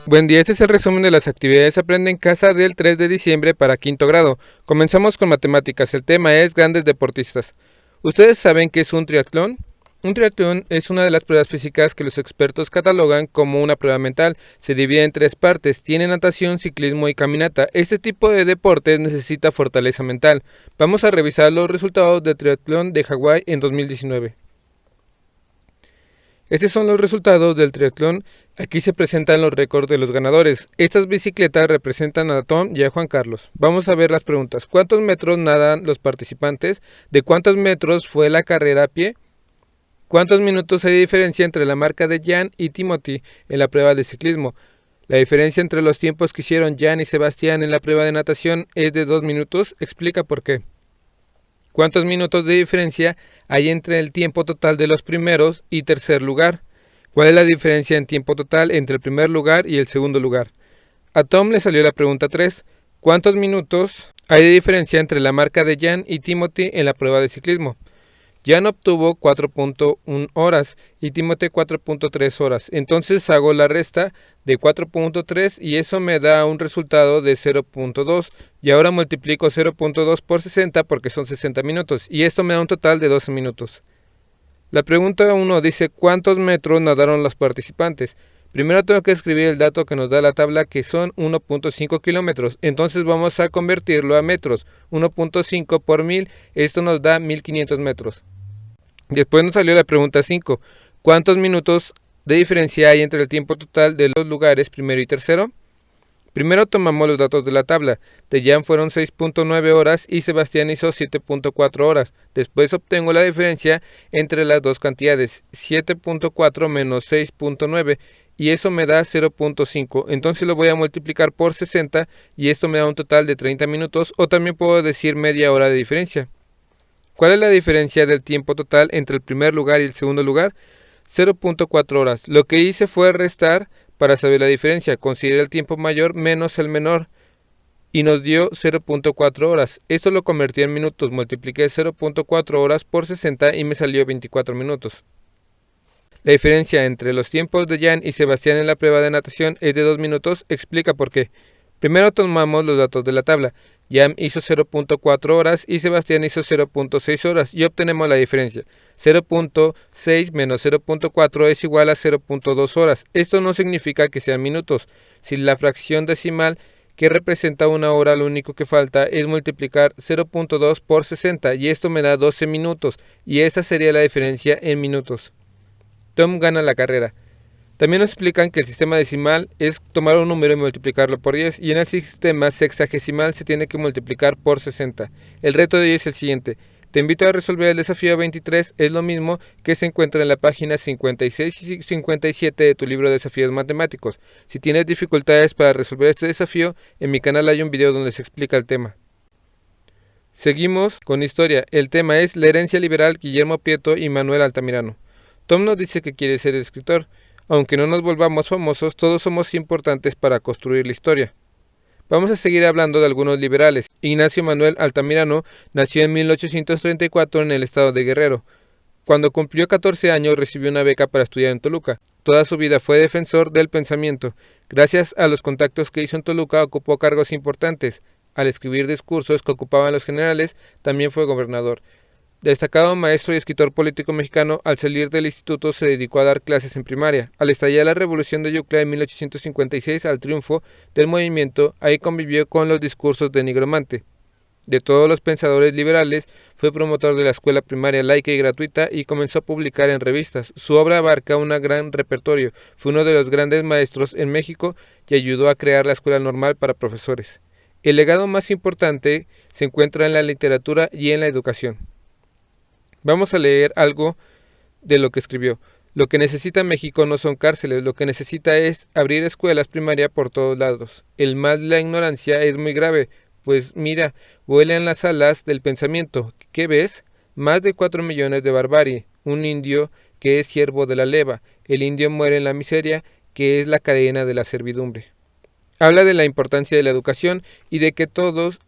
Buen día, este es el resumen de las actividades Aprende en Casa del 3 de diciembre para quinto grado. Comenzamos con matemáticas, el tema es grandes deportistas. ¿Ustedes saben qué es un triatlón? Un triatlón es una de las pruebas físicas que los expertos catalogan como una prueba mental. Se divide en tres partes, tiene natación, ciclismo y caminata. Este tipo de deportes necesita fortaleza mental. Vamos a revisar los resultados del triatlón de Hawái en 2019. Estos son los resultados del triatlón. Aquí se presentan los récords de los ganadores. Estas bicicletas representan a Tom y a Juan Carlos. Vamos a ver las preguntas. ¿Cuántos metros nadan los participantes? ¿De cuántos metros fue la carrera a pie? ¿Cuántos minutos hay de diferencia entre la marca de Jan y Timothy en la prueba de ciclismo? La diferencia entre los tiempos que hicieron Jan y Sebastián en la prueba de natación es de 2 minutos. Explica por qué. ¿Cuántos minutos de diferencia hay entre el tiempo total de los primeros y tercer lugar? ¿Cuál es la diferencia en tiempo total entre el primer lugar y el segundo lugar? A Tom le salió la pregunta 3. ¿Cuántos minutos hay de diferencia entre la marca de Jan y Timothy en la prueba de ciclismo? Jan obtuvo 4.1 horas y Timothy 4.3 horas. Entonces hago la resta de 4.3 y eso me da un resultado de 0.2. Y ahora multiplico 0.2 por 60 porque son 60 minutos. Y esto me da un total de 12 minutos. La pregunta 1 dice ¿cuántos metros nadaron los participantes? Primero tengo que escribir el dato que nos da la tabla, que son 1.5 kilómetros. Entonces vamos a convertirlo a metros. 1.5 por 1000, esto nos da 1500 metros. Después nos salió la pregunta 5. ¿Cuántos minutos de diferencia hay entre el tiempo total de los lugares primero y tercero? Primero tomamos los datos de la tabla. De Jan fueron 6.9 horas y Sebastián hizo 7.4 horas. Después obtengo la diferencia entre las dos cantidades, 7.4 menos 6.9, y eso me da 0.5. Entonces lo voy a multiplicar por 60 y esto me da un total de 30 minutos, o también puedo decir media hora de diferencia. ¿Cuál es la diferencia del tiempo total entre el primer lugar y el segundo lugar? 0.4 horas. Lo que hice fue restar para saber la diferencia. Consideré el tiempo mayor menos el menor y nos dio 0.4 horas. Esto lo convertí en minutos. Multipliqué 0.4 horas por 60 y me salió 24 minutos. La diferencia entre los tiempos de Jan y Sebastián en la prueba de natación es de 2 minutos. Explica por qué. Primero tomamos los datos de la tabla. Jan hizo 0.4 horas y Sebastián hizo 0.6 horas y obtenemos la diferencia. 0.6 menos 0.4 es igual a 0.2 horas. Esto no significa que sean minutos. Si la fracción decimal que representa una hora, lo único que falta es multiplicar 0.2 por 60 y esto me da 12 minutos y esa sería la diferencia en minutos. Tom gana la carrera. También nos explican que el sistema decimal es tomar un número y multiplicarlo por 10, y en el sistema sexagesimal se tiene que multiplicar por 60. El reto de hoy es el siguiente. Te invito a resolver el desafío 23, es lo mismo que se encuentra en la página 56 y 57 de tu libro de desafíos matemáticos. Si tienes dificultades para resolver este desafío, en mi canal hay un video donde se explica el tema. Seguimos con historia. El tema es la herencia liberal, Guillermo Prieto y Manuel Altamirano. Tom nos dice que quiere ser escritor. Aunque no nos volvamos famosos, todos somos importantes para construir la historia. Vamos a seguir hablando de algunos liberales. Ignacio Manuel Altamirano nació en 1834 en el estado de Guerrero. Cuando cumplió 14 años recibió una beca para estudiar en Toluca. Toda su vida fue defensor del pensamiento. Gracias a los contactos que hizo en Toluca ocupó cargos importantes. Al escribir discursos que ocupaban los generales, también fue gobernador. Destacado maestro y escritor político mexicano, al salir del instituto se dedicó a dar clases en primaria. Al estallar la Revolución de Yucla en 1856, al triunfo del movimiento, ahí convivió con los discursos de Nigromante. De todos los pensadores liberales, fue promotor de la escuela primaria laica y gratuita y comenzó a publicar en revistas. Su obra abarca un gran repertorio. Fue uno de los grandes maestros en México y ayudó a crear la escuela normal para profesores. El legado más importante se encuentra en la literatura y en la educación. Vamos a leer algo de lo que escribió. Lo que necesita México no son cárceles, lo que necesita es abrir escuelas primarias por todos lados. El mal de la ignorancia es muy grave, pues mira, vuelan las alas del pensamiento. ¿Qué ves? Más de 4 millones de barbarie, un indio que es siervo de la leva. El indio muere en la miseria, que es la cadena de la servidumbre. Habla de la importancia de la educación y de que todos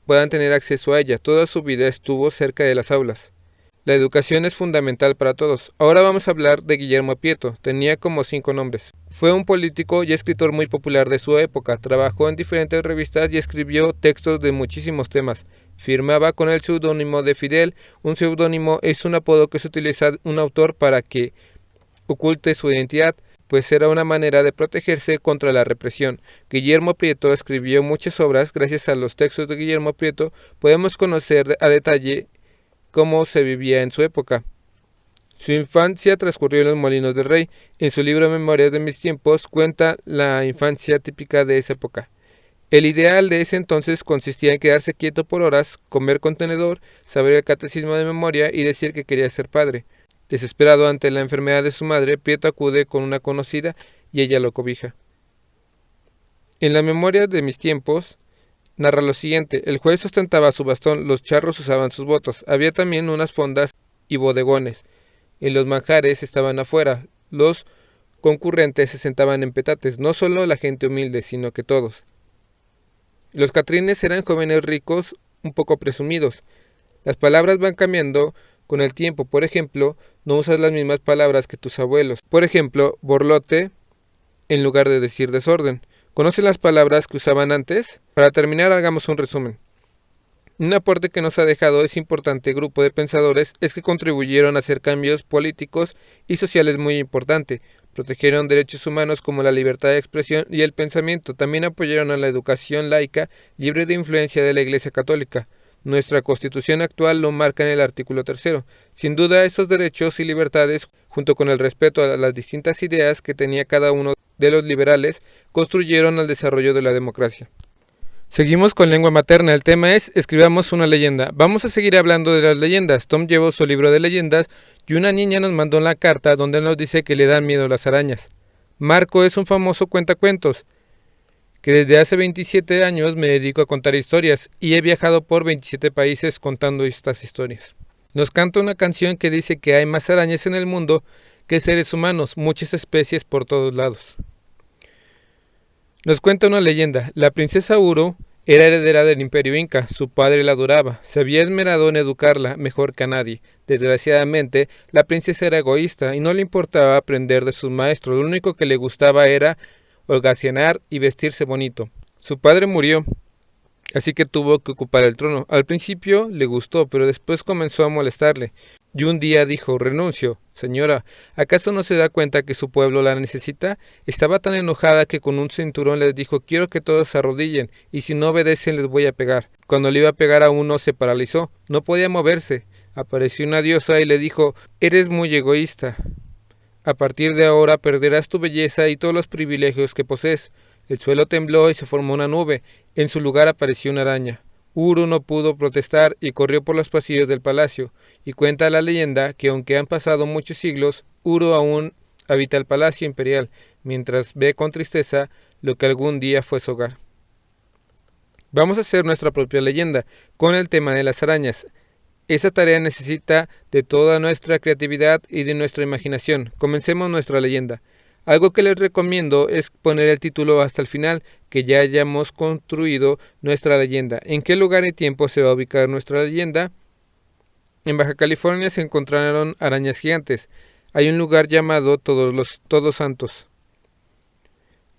puedan tener acceso a ella. Toda su vida estuvo cerca de las aulas. La educación es fundamental para todos. Ahora vamos a hablar de Guillermo Prieto. Tenía como 5 nombres. Fue un político y escritor muy popular de su época. Trabajó en diferentes revistas y escribió textos de muchísimos temas. Firmaba con el seudónimo de Fidel. Un seudónimo es un apodo que se utiliza un autor para que oculte su identidad, pues era una manera de protegerse contra la represión. Guillermo Prieto escribió muchas obras. Gracias a los textos de Guillermo Prieto podemos conocer a detalle cómo se vivía en su época. Su infancia transcurrió en los Molinos del Rey. En su libro Memorias de mis tiempos cuenta la infancia típica de esa época. El ideal de ese entonces consistía en quedarse quieto por horas, comer con tenedor, saber el catecismo de memoria y decir que quería ser padre. Desesperado ante la enfermedad de su madre, Prieto acude con una conocida y ella lo cobija. En la Memoria de mis tiempos narra lo siguiente: el juez ostentaba su bastón, los charros usaban sus botas, había también unas fondas y bodegones. En los manjares estaban afuera, los concurrentes se sentaban en petates, no solo la gente humilde, sino que todos. Los catrines eran jóvenes ricos, un poco presumidos. Las palabras van cambiando con el tiempo. Por ejemplo, no usas las mismas palabras que tus abuelos. Por ejemplo, borlote en lugar de decir desorden. ¿Conocen las palabras que usaban antes? Para terminar, hagamos un resumen. Un aporte que nos ha dejado ese importante grupo de pensadores es que contribuyeron a hacer cambios políticos y sociales muy importantes. Protegieron derechos humanos como la libertad de expresión y el pensamiento. También apoyaron a la educación laica libre de influencia de la Iglesia Católica. Nuestra Constitución actual lo marca en el artículo 3. Sin duda, estos derechos y libertades, junto con el respeto a las distintas ideas que tenía cada uno de los liberales, construyeron el desarrollo de la democracia. Seguimos con lengua materna. El tema es escribamos una leyenda. Vamos a seguir hablando de las leyendas. Tom llevó su libro de leyendas y una niña nos mandó una carta donde nos dice que le dan miedo las arañas. Marco es un famoso cuentacuentos que desde hace 27 años me dedico a contar historias y he viajado por 27 países contando estas historias. Nos canta una canción que dice que hay más arañas en el mundo que seres humanos, muchas especies por todos lados. Nos cuenta una leyenda. La princesa Uro era heredera del imperio inca, su padre la adoraba, se había esmerado en educarla mejor que a nadie. Desgraciadamente, la princesa era egoísta y no le importaba aprender de sus maestros, lo único que le gustaba era holgazanear y vestirse bonito. Su padre murió, así que tuvo que ocupar el trono. Al principio le gustó, pero después comenzó a molestarle. Y un día dijo: renuncio. Señora, ¿acaso no se da cuenta que su pueblo la necesita? Estaba tan enojada que con un cinturón les dijo: quiero que todos se arrodillen, y si no obedecen les voy a pegar. Cuando le iba a pegar a uno se paralizó, no podía moverse. Apareció una diosa y le dijo: eres muy egoísta. A partir de ahora perderás tu belleza y todos los privilegios que posees. El suelo tembló y se formó una nube. En su lugar apareció una araña. Uru no pudo protestar y corrió por los pasillos del palacio. Y cuenta la leyenda que aunque han pasado muchos siglos, Uru aún habita el palacio imperial, mientras ve con tristeza lo que algún día fue su hogar. Vamos a hacer nuestra propia leyenda con el tema de las arañas. Esa tarea necesita de toda nuestra creatividad y de nuestra imaginación. Comencemos nuestra leyenda. Algo que les recomiendo es poner el título hasta el final, que ya hayamos construido nuestra leyenda. ¿En qué lugar y tiempo se va a ubicar nuestra leyenda? En Baja California se encontraron arañas gigantes. Hay un lugar llamado Todos Santos.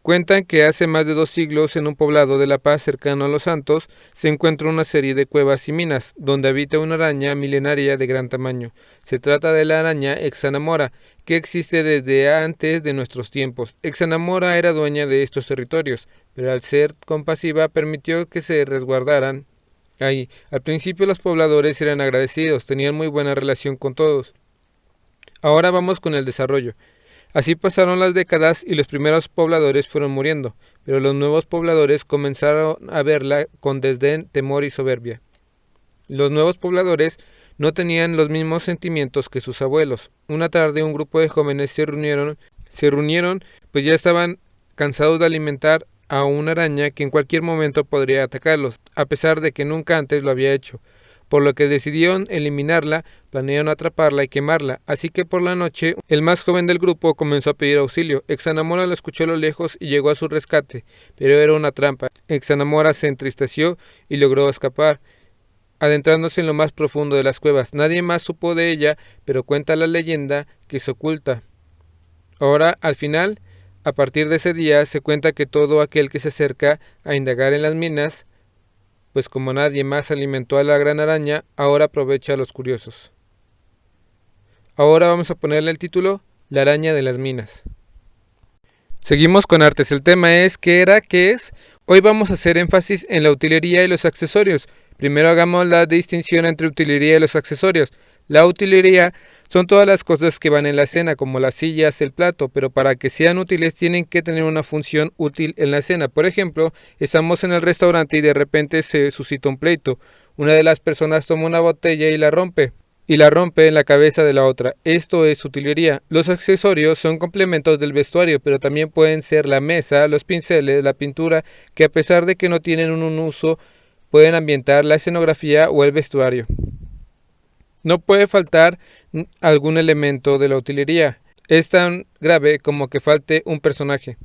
Cuentan que hace más de 2 siglos, en un poblado de La Paz cercano a Los Santos, se encuentra una serie de cuevas y minas, donde habita una araña milenaria de gran tamaño. Se trata de la araña Exanamora, que existe desde antes de nuestros tiempos. Exanamora era dueña de estos territorios, pero al ser compasiva permitió que se resguardaran ahí. Al principio los pobladores eran agradecidos, tenían muy buena relación con todos. Ahora vamos con el desarrollo. Así pasaron las décadas y los primeros pobladores fueron muriendo, pero los nuevos pobladores comenzaron a verla con desdén, temor y soberbia. Los nuevos pobladores no tenían los mismos sentimientos que sus abuelos. Una tarde un grupo de jóvenes se reunieron pues ya estaban cansados de alimentar a una araña que en cualquier momento podría atacarlos, a pesar de que nunca antes lo había hecho. Por lo que decidieron eliminarla, planearon atraparla y quemarla, así que por la noche el más joven del grupo comenzó a pedir auxilio. Exanamora lo escuchó a lo lejos y llegó a su rescate, pero era una trampa. Exanamora se entristeció y logró escapar. adentrándose en lo más profundo de las cuevas. Nadie más supo de ella, pero cuenta la leyenda que se oculta. Ahora, al final, a partir de ese día, se cuenta que todo aquel que se acerca a indagar en las minas, pues como nadie más alimentó a la gran araña, ahora aprovecha a los curiosos. Ahora vamos a ponerle el título, La araña de las minas. Seguimos con artes. El tema es ¿qué era? ¿Qué es? Hoy vamos a hacer énfasis en la utilería y los accesorios. Primero hagamos la distinción entre utilería y los accesorios. La utilería son todas las cosas que van en la escena, como las sillas, el plato, pero para que sean útiles tienen que tener una función útil en la escena. Por ejemplo, estamos en el restaurante y de repente se suscita un pleito. Una de las personas toma una botella y la rompe en la cabeza de la otra. Esto es utilería. Los accesorios son complementos del vestuario, pero también pueden ser la mesa, los pinceles, la pintura, que a pesar de que no tienen un uso, pueden ambientar la escenografía o el vestuario. No puede faltar algún elemento de la utilería. Es tan grave como que falte un personaje.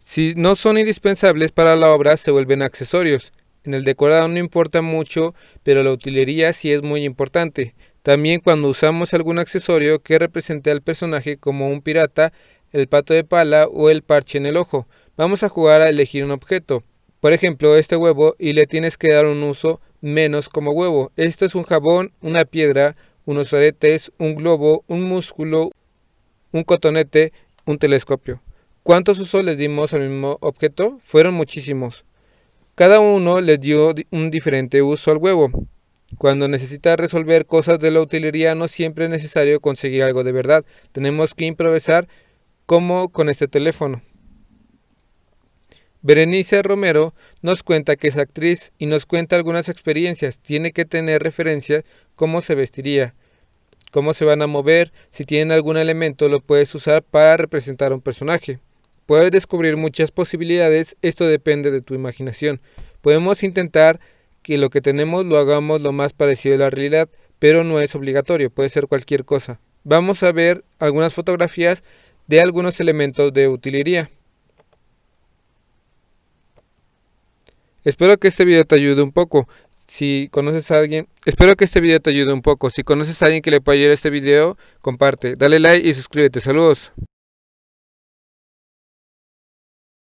Si no son indispensables para la obra, se vuelven accesorios. En el decorado no importa mucho, pero la utilería sí es muy importante. También cuando usamos algún accesorio que represente al personaje como un pirata, el pato de pala o el parche en el ojo. Vamos a jugar a elegir un objeto. Por ejemplo, este huevo y le tienes que dar un uso menos como huevo. Esto es un jabón, una piedra, unos aretes, un globo, un músculo, un cotonete, un telescopio. ¿Cuántos usos les dimos al mismo objeto? Fueron muchísimos. Cada uno le dio un diferente uso al huevo. Cuando necesitas resolver cosas de la utilería no siempre es necesario conseguir algo de verdad. Tenemos que improvisar como con este teléfono. Berenice Romero nos cuenta que es actriz y nos cuenta algunas experiencias. Tiene que tener referencias, cómo se vestiría, cómo se van a mover. Si tienen algún elemento lo puedes usar para representar a un personaje. Puedes descubrir muchas posibilidades, esto depende de tu imaginación. Podemos intentar que lo que tenemos lo hagamos lo más parecido a la realidad, pero no es obligatorio, puede ser cualquier cosa. Vamos a ver algunas fotografías de algunos elementos de utilería. Espero que este video te ayude un poco. Si conoces a alguien que le pueda ayudar este video, comparte, dale like y suscríbete. Saludos.